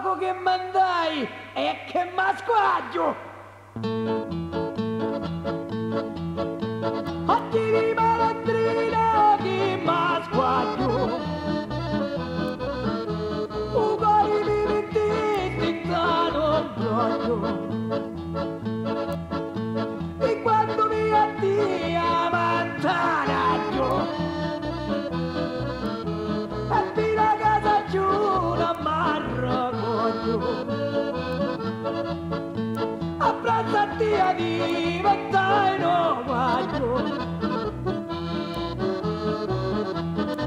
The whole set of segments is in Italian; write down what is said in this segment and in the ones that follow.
poco che mandai e che m'asquaggio. Oggi di malandrina che m'asquaggio. Uguali mi mettesti non voglio. E quando mi addia mantanaggio e fino a casa giù non m'arragoglio. Abbracciati a diventare nomaggio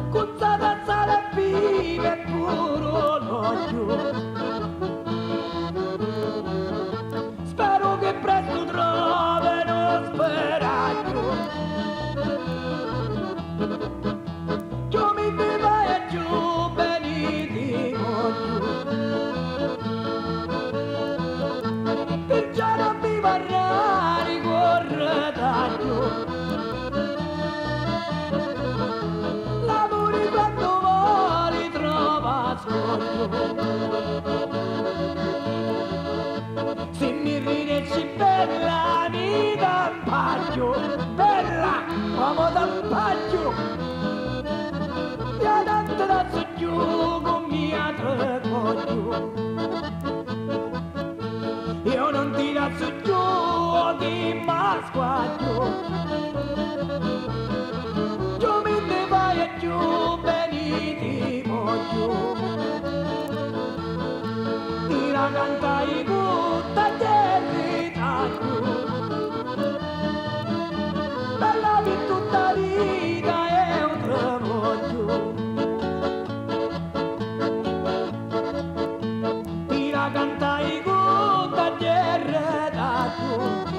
con sale e vive puro l'oggio. Spero che presto trovino speraggio. Giù mi viva e giù beniti voglio. Perciò non mi varrà ricordataggio. L'amore quando vuole trova scoglio. Se mi ridessi bella mi d'ampaggio, bella uomo d'ampaggio, via tanto da giù con mia trecoglio. Io non ti lascio giù di masquaggio, giù mi ne vai e giù beniti voglio. Ti la cantai tutta bella di tutta vita è un tremoglio. Ti la cantai con tagliere d'acqua.